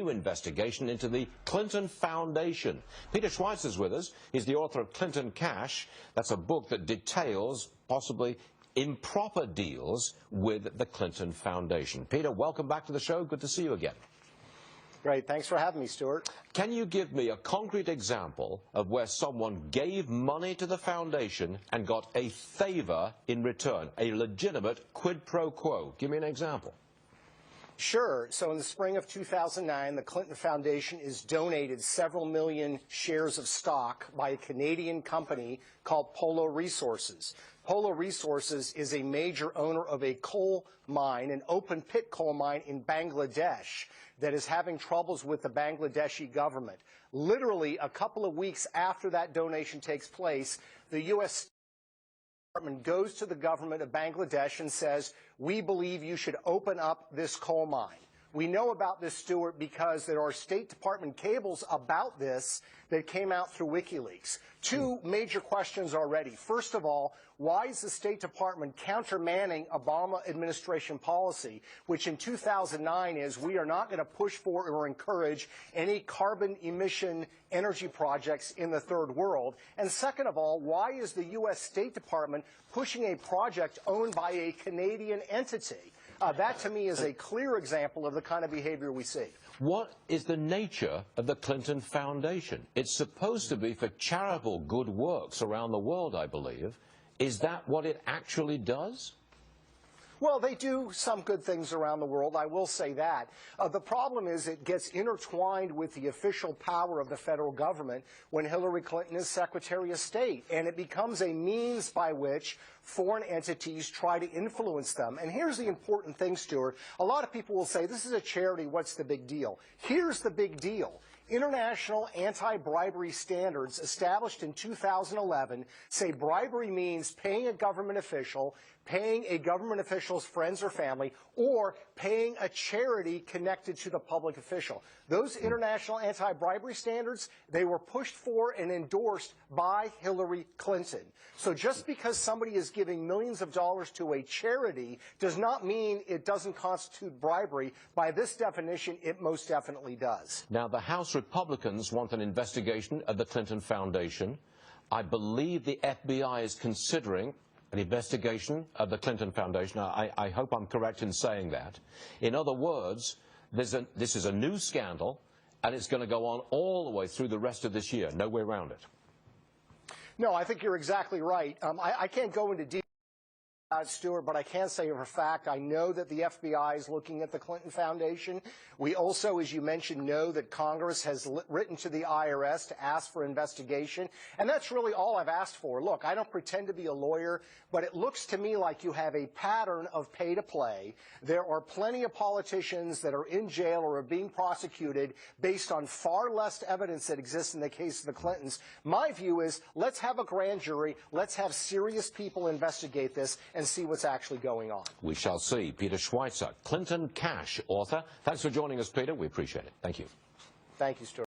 new investigation into the Clinton Foundation. Peter Schweizer is with us. He's the author of Clinton Cash. That's a book that details possibly improper deals with the Clinton Foundation. Peter, welcome back to the show. Good to see you again. Great. Thanks for having me, Stuart. Can you give me a concrete example of where someone gave money to the foundation and got a favor in return, a legitimate quid pro quo? Give me an example. Sure. So in the spring of 2009, the Clinton Foundation is donated several million shares of stock by a Canadian company called Polo Resources. Polo Resources is a major owner of a coal mine, an open pit coal mine in Bangladesh that is having troubles with the Bangladeshi government. Literally a couple of weeks after that donation takes place, the U.S. Department goes to the government of Bangladesh and says, we believe you should open up this coal mine. We know about this, Stuart, because there are State Department cables about this that came out through WikiLeaks. Two major questions already. First of all, why is the State Department countermanding Obama administration policy, which in 2009 is we are not going to push for or encourage any carbon emission energy projects in the third world? And second of all, why is the U.S. State Department pushing a project owned by a Canadian entity? That, to me, is a clear example of the kind of behavior we see. What is the nature of the Clinton Foundation? It's supposed to be for charitable good works around the world, I believe. Is that what it actually does? Well, they do some good things around the world, I will say that. The problem is it gets intertwined with the official power of the federal government when Hillary Clinton is Secretary of State, and it becomes a means by which foreign entities try to influence them. And here's the important thing, Stuart. A lot of people will say, this is a charity, what's the big deal? Here's the big deal. International anti-bribery standards established in 2011 say bribery means paying a government official, paying a government official's friends or family, or paying a charity connected to the public official. Those international anti-bribery standards, they were pushed for and endorsed by Hillary Clinton. So just because somebody is giving millions of dollars to a charity does not mean it doesn't constitute bribery. By this definition, it most definitely does. Now, the House Republicans want an investigation of the Clinton Foundation. I believe the FBI is considering an investigation of the Clinton Foundation. I hope I'm correct in saying that. In other words, this is a new scandal, and it's going to go on all the way through the rest of this year. No way around it. No, I think you're exactly right. I can't go into detail, Stuart, but I can say for a fact I know that the FBI is looking at the Clinton Foundation. We also, as you mentioned, know that Congress has written to the IRS to ask for investigation, and that's really all I've asked for. Look, I don't pretend to be a lawyer, but it looks to me like you have a pattern of pay to play. There are plenty of politicians that are in jail or are being prosecuted based on far less evidence that exists in the case of the Clintons. My view is let's have a grand jury, let's have serious people investigate this and see what's actually going on. We shall see. Peter Schweizer, Clinton Cash author. Thanks for joining us, Peter. We appreciate it. Thank you. Thank you, Stuart.